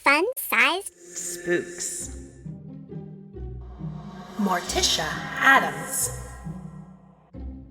fun-sized Spooks. Morticia Addams.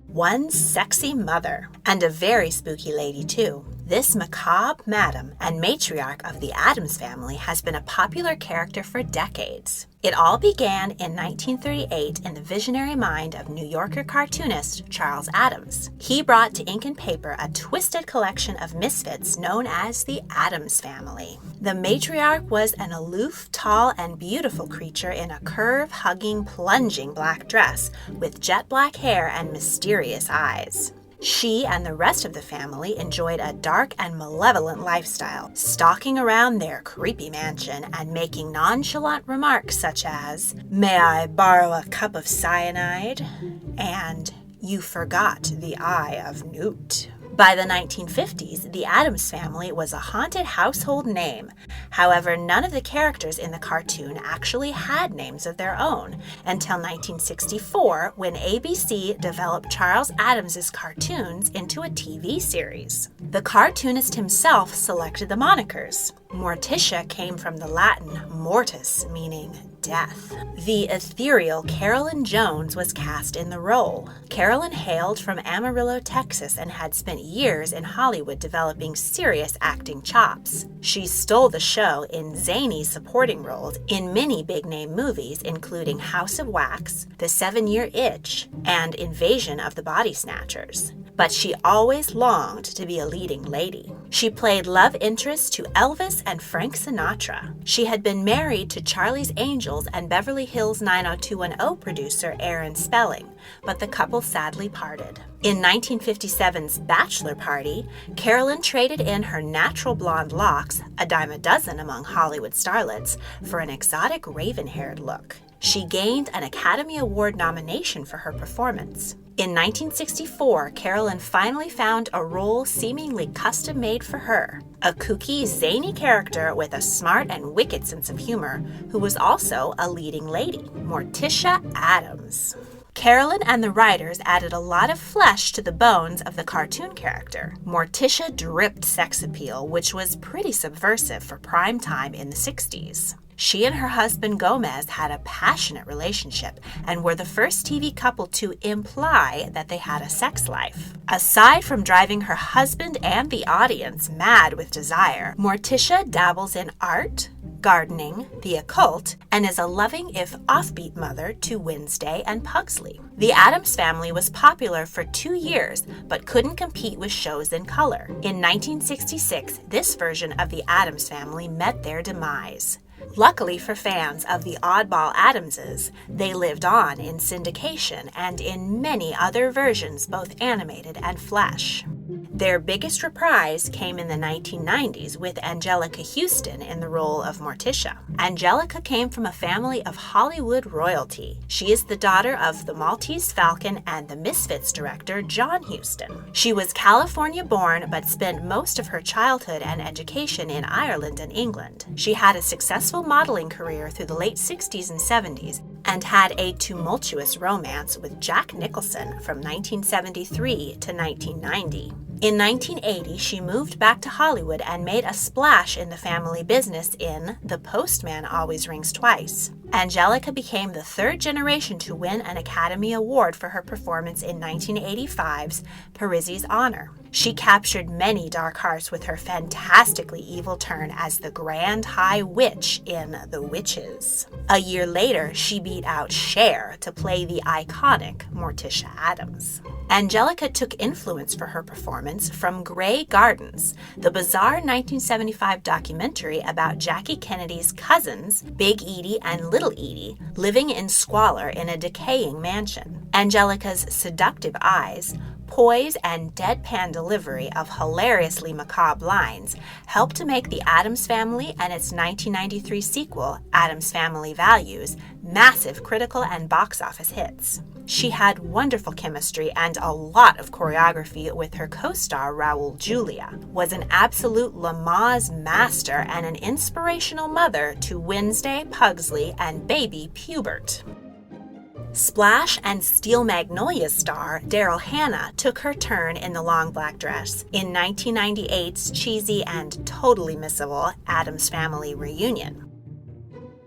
One sexy mother, and a very spooky lady too. This macabre madam and matriarch of the Addams family has been a popular character for decades. It all began in 1938 in the visionary mind of New Yorker cartoonist Charles Addams. He brought to ink and paper a twisted collection of misfits known as the Addams family. The matriarch was an aloof, tall, and beautiful creature in a curve-hugging, plunging black dress with jet black hair and mysterious eyes. She and the rest of the family enjoyed a dark and malevolent lifestyle, stalking around their creepy mansion and making nonchalant remarks such as, "May I borrow a cup of cyanide?" and "You forgot the Eye of Newt." By the 1950s, the Addams family was a haunted household name. However, none of the characters in the cartoon actually had names of their own until 1964, when ABC developed Charles Addams's cartoons into a TV series. The cartoonist himself selected the monikers. Morticia came from the Latin mortis, meaning death. The ethereal Carolyn Jones was cast in the role. Carolyn hailed from Amarillo, Texas, and had spent years in Hollywood developing serious acting chops. She stole the show in zany supporting roles in many big-name movies, including House of Wax, The 7-Year Itch, and Invasion of the Body Snatchers. But she always longed to be a leading lady. She played love interest to Elvis and Frank Sinatra. She had been married to Charlie's Angels and Beverly Hills 90210 producer Aaron Spelling, but the couple sadly parted. In 1957's Bachelor Party, Carolyn traded in her natural blonde locks, a dime a dozen among Hollywood starlets, for an exotic raven-haired look. She gained an Academy Award nomination for her performance. In 1964, Carolyn finally found a role seemingly custom-made for her, a kooky, zany character with a smart and wicked sense of humor, who was also a leading lady, Morticia Addams. Carolyn and the writers added a lot of flesh to the bones of the cartoon character. Morticia dripped sex appeal, which was pretty subversive for prime time in the 60s. She and her husband Gomez had a passionate relationship and were the first TV couple to imply that they had a sex life. Aside from driving her husband and the audience mad with desire, Morticia dabbles in art, gardening, the occult, and is a loving if offbeat mother to Wednesday and Pugsley. The Addams family was popular for 2 years, but couldn't compete with shows in color. In 1966, this version of the Addams family met their demise. Luckily for fans of the oddball Addamses, they lived on in syndication and in many other versions, both animated and flesh. Their biggest reprise came in the 1990s with Angelica Houston in the role of Morticia. Angelica came from a family of Hollywood royalty. She is the daughter of the Maltese Falcon and the Misfits director John Huston. She was California-born but spent most of her childhood and education in Ireland and England. She had a successful modeling career through the late 60s and 70s and had a tumultuous romance with Jack Nicholson from 1973 to 1990. In 1980, she moved back to Hollywood and made a splash in the family business in The Postman Always Rings Twice. Angelica became the third generation to win an Academy Award for her performance in 1985's Parisi's Honor. She captured many dark hearts with her fantastically evil turn as the Grand High Witch in The Witches. A year later, she beat out Cher to play the iconic Morticia Addams. Angelica took influence for her performance from Grey Gardens, the bizarre 1975 documentary about Jackie Kennedy's cousins, Big Edie and Little Edie, living in squalor in a decaying mansion. Angelica's seductive eyes, poise, and deadpan delivery of hilariously macabre lines helped to make the Addams Family and its 1993 sequel, Addams Family Values, massive critical and box office hits. She had wonderful chemistry and a lot of choreography with her co-star Raul Julia, was an absolute Lamaze master and an inspirational mother to Wednesday, Pugsley, and baby Pubert. Splash and Steel Magnolias star Daryl Hannah took her turn in the long black dress in 1998's cheesy and totally missable Addams Family reunion.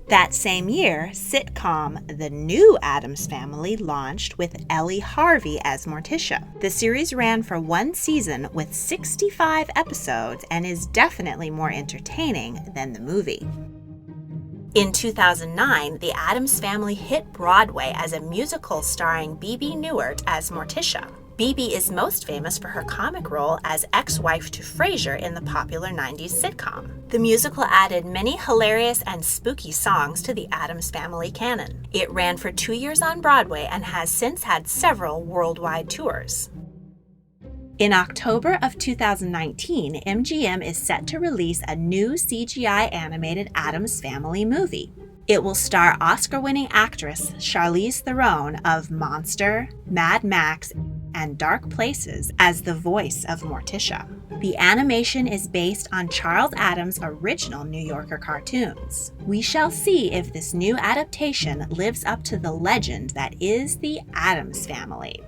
That same year, sitcom The New Addams Family launched with Ellie Harvey as Morticia. The series ran for one season with 65 episodes and is definitely more entertaining than the movie. In 2009, The Addams Family hit Broadway as a musical starring Bebe Neuwirth as Morticia. Bebe is most famous for her comic role as ex-wife to Frasier in the popular 90s sitcom. The musical added many hilarious and spooky songs to the Addams Family canon. It ran for 2 years on Broadway and has since had several worldwide tours. In October of 2019, MGM is set to release a new CGI animated Addams Family movie. It will star Oscar-winning actress Charlize Theron of Monster, Mad Max, and Dark Places as the voice of Morticia. The animation is based on Charles Addams' original New Yorker cartoons. We shall see if this new adaptation lives up to the legend that is the Addams Family.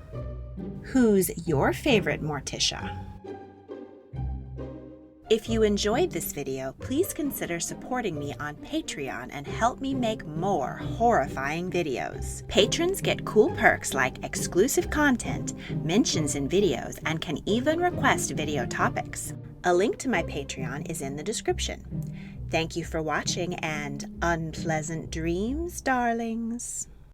Who's your favorite Morticia? If you enjoyed this video, please consider supporting me on Patreon and help me make more horrifying videos. Patrons get cool perks like exclusive content, mentions in videos, and can even request video topics. A link to my Patreon is in the description. Thank you for watching and unpleasant dreams, darlings.